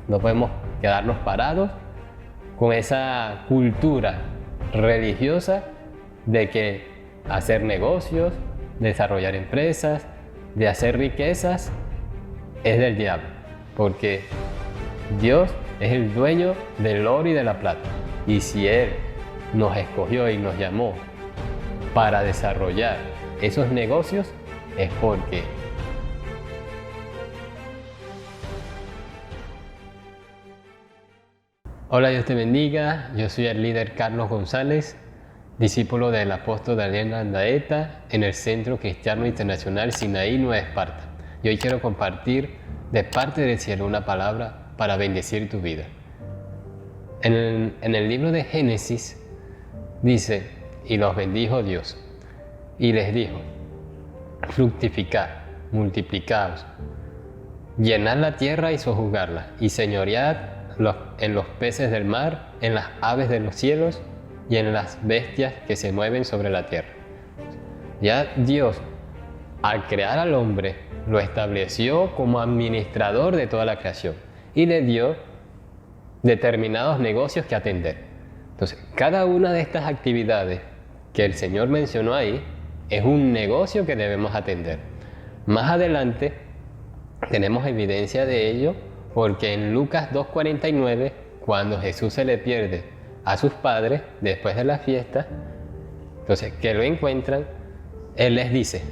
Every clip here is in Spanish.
No podemos quedarnos parados con esa cultura religiosa de que hacer negocios, desarrollar empresas, de hacer riquezas, es del diablo, porque Dios es el dueño del oro y de la plata. Y si Él nos escogió y nos llamó para desarrollar esos negocios, es porque hola, Dios te bendiga. Yo soy el líder Carlos González, discípulo del apóstol Daniel Landaeta en el Centro Cristiano Internacional Sinaí Nueva Esparta. Y hoy quiero compartir de parte del cielo una palabra para bendecir tu vida. En el libro de Génesis dice: y los bendijo Dios, y les dijo: fructificad, multiplicaos, llenad la tierra y sojuzgarla, y señoread en los peces del mar, en las aves de los cielos y en las bestias que se mueven sobre la tierra. Ya Dios, al crear al hombre, lo estableció como administrador de toda la creación y le dio determinados negocios que atender. Entonces, cada una de estas actividades que el Señor mencionó ahí es un negocio que debemos atender. Más adelante tenemos evidencia de ello porque en Lucas 2:49, cuando Jesús se le pierde a sus padres después de la fiesta, entonces que lo encuentran, Él les dice: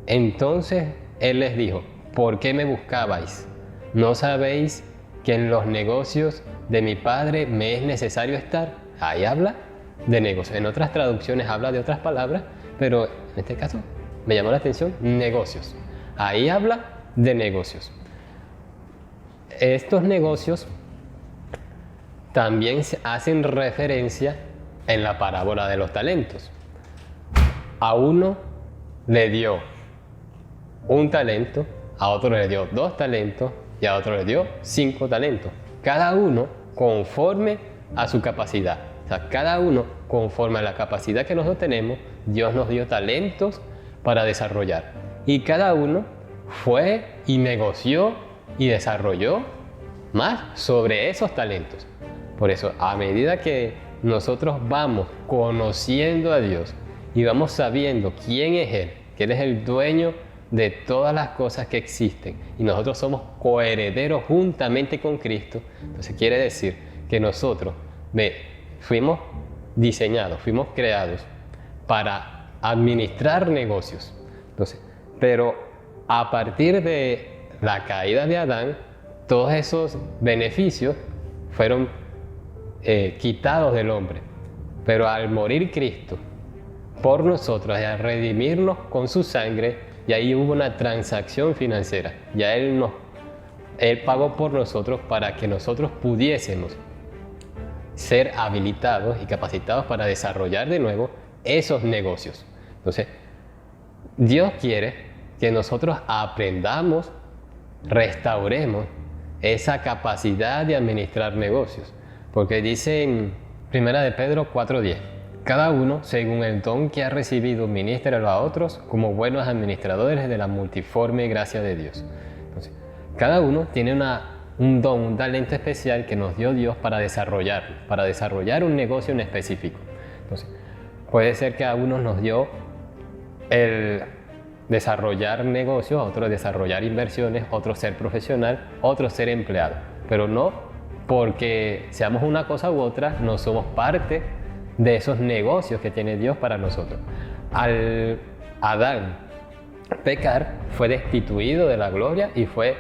entonces Él les dijo, ¿por qué me buscabais? ¿No sabéis que en los negocios de mi Padre me es necesario estar? Ahí habla de negocios. En otras traducciones habla de otras palabras, pero en este caso me llamó la atención negocios. Ahí habla de negocios. Estos negocios también hacen referencia en la parábola de los talentos. A uno le dio un talento, a otro le dio 2 talentos y a otro le dio 5 talentos. Cada uno conforme a su capacidad. O sea, cada uno conforme a la capacidad que nosotros tenemos, Dios nos dio talentos para desarrollar. Y cada uno fue y negoció y desarrolló más sobre esos talentos. Por eso, a medida que nosotros vamos conociendo a Dios y vamos sabiendo quién es Él, que Él es el dueño de todas las cosas que existen y nosotros somos coherederos juntamente con Cristo, entonces quiere decir que nosotros fuimos diseñados, fuimos creados para administrar negocios. Entonces, pero a partir de la caída de Adán, todos esos beneficios fueron quitados del hombre. Pero al morir Cristo por nosotros y al redimirnos con su sangre, y ahí hubo una transacción financiera. Ya Él pagó por nosotros para que nosotros pudiésemos ser habilitados y capacitados para desarrollar de nuevo esos negocios. Entonces, Dios quiere que nosotros aprendamos, restauremos esa capacidad de administrar negocios. Porque dice en 1 de Pedro 4:10: cada uno, según el don que ha recibido, ministrelo a otros como buenos administradores de la multiforme gracia de Dios. Entonces, cada uno tiene un don, un talento especial que nos dio Dios para desarrollar un negocio en específico. Entonces, puede ser que a unos nos dio el desarrollar negocios, a otros desarrollar inversiones, otros ser profesional, otros ser empleado. Pero no porque seamos una cosa u otra, no somos parte de esos negocios que tiene Dios para nosotros. Al Adán pecar, fue destituido de la gloria y fue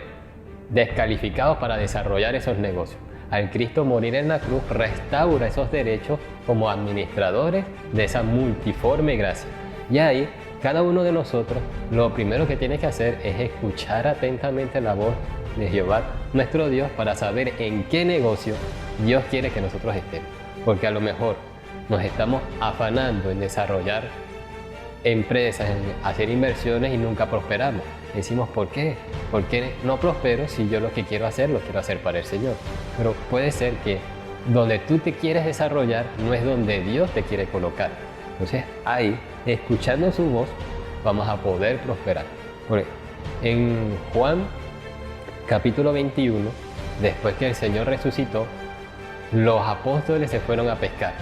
descalificado para desarrollar esos negocios. Al Cristo morir en la cruz, restaura esos derechos como administradores de esa multiforme gracia. Y ahí, cada uno de nosotros, lo primero que tiene que hacer es escuchar atentamente la voz de Jehová, nuestro Dios, para saber en qué negocio Dios quiere que nosotros estemos. Porque a lo mejor nos estamos afanando en desarrollar empresas, en hacer inversiones y nunca prosperamos. Decimos, ¿por qué? ¿Por qué no prospero si yo lo que quiero hacer, lo quiero hacer para el Señor? Pero puede ser que donde tú te quieres desarrollar no es donde Dios te quiere colocar. Entonces ahí, escuchando su voz, vamos a poder prosperar. Porque en Juan capítulo 21 después que el Señor resucitó, los apóstoles se fueron a pescar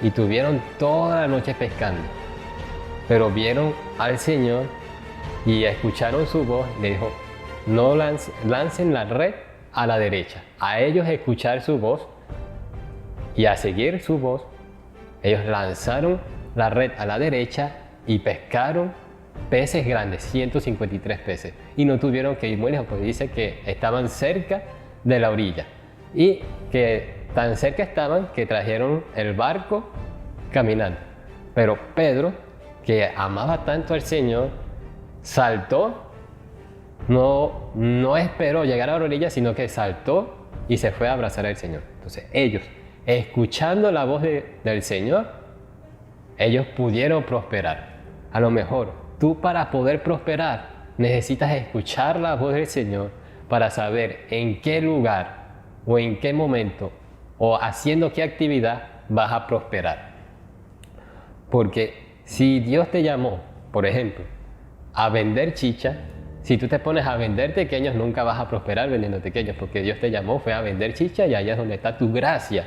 y tuvieron toda la noche pescando, pero vieron al Señor y escucharon su voz. Le dijo: no lancen la red a la derecha. A ellos escuchar su voz y a seguir su voz, ellos lanzaron la red a la derecha y pescaron peces grandes, 153 peces, y no tuvieron que ir muy lejos, porque dice que estaban cerca de la orilla y que tan cerca estaban que trajeron el barco caminando. Pero Pedro, que amaba tanto al Señor, saltó, no esperó llegar a la orilla, sino que saltó y se fue a abrazar al Señor. Entonces ellos, escuchando la voz del Señor, ellos pudieron prosperar. A lo mejor tú, para poder prosperar, necesitas escuchar la voz del Señor para saber en qué lugar o en qué momento o haciendo qué actividad vas a prosperar. Porque si Dios te llamó, por ejemplo, a vender chicha, si tú te pones a vender tequeños, nunca vas a prosperar vendiendo tequeños, porque Dios te llamó fue a vender chicha, y allá es donde está tu gracia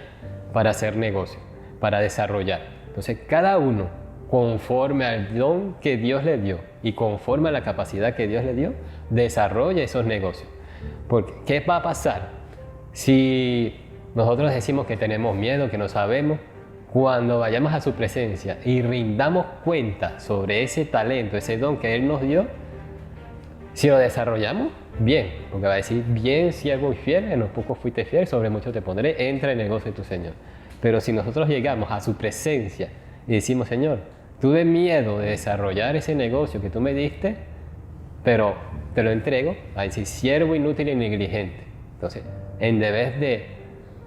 para hacer negocio, para desarrollar. Entonces cada uno, conforme al don que Dios le dio y conforme a la capacidad que Dios le dio, desarrolla esos negocios. Porque ¿qué va a pasar si nosotros decimos que tenemos miedo, que no sabemos? Cuando vayamos a su presencia y rindamos cuenta sobre ese talento, ese don que Él nos dio, si lo desarrollamos, bien, porque va a decir: bien, siervo y fiel, en lo poco fuiste fiel, sobre mucho te pondré, entra en el negocio de tu Señor. Pero si nosotros llegamos a su presencia y decimos: Señor, tuve miedo de desarrollar ese negocio que tú me diste, pero te lo entrego, va a decir: siervo inútil y negligente. Entonces, en vez de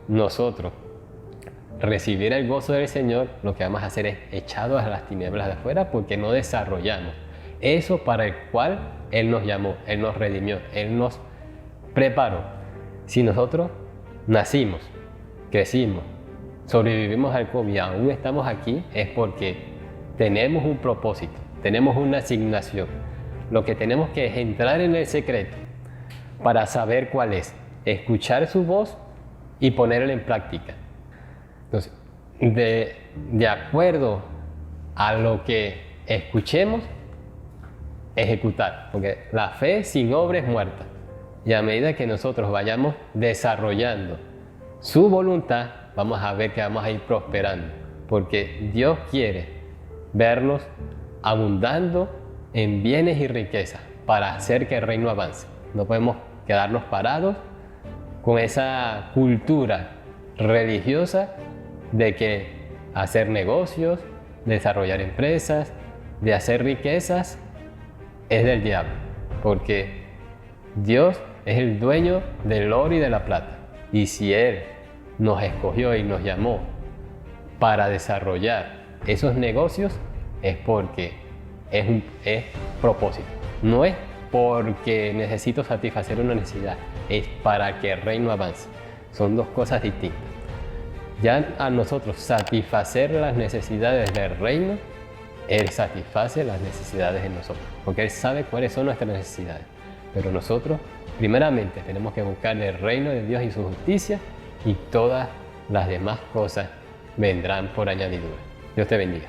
nosotros recibir el gozo del Señor, lo que vamos a hacer es echados a las tinieblas de afuera, porque no desarrollamos eso para el cual Él nos llamó, Él nos redimió, Él nos preparó. Si nosotros nacimos, crecimos, sobrevivimos al COVID y aún estamos aquí, es porque tenemos un propósito, tenemos una asignación. Lo que tenemos que es entrar en el secreto para saber cuál es, escuchar su voz y ponerla en práctica. Entonces, de acuerdo a lo que escuchemos, ejecutar, porque la fe sin obra es muerta. Y a medida que nosotros vayamos desarrollando su voluntad, vamos a ver que vamos a ir prosperando, porque Dios quiere vernos abundando en bienes y riquezas para hacer que el reino avance. No podemos quedarnos parados con esa cultura religiosa de que hacer negocios, desarrollar empresas, de hacer riquezas, es del diablo, porque Dios es el dueño del oro y de la plata. Y si Él nos escogió y nos llamó para desarrollar esos negocios, es porque es propósito. No es porque necesito satisfacer una necesidad, es para que el reino avance. Son dos cosas distintas. Ya a nosotros satisfacer las necesidades del reino, Él satisface las necesidades de nosotros, porque Él sabe cuáles son nuestras necesidades. Pero nosotros, primeramente, tenemos que buscar el reino de Dios y su justicia, y todas las demás cosas vendrán por añadidura. Dios te bendiga.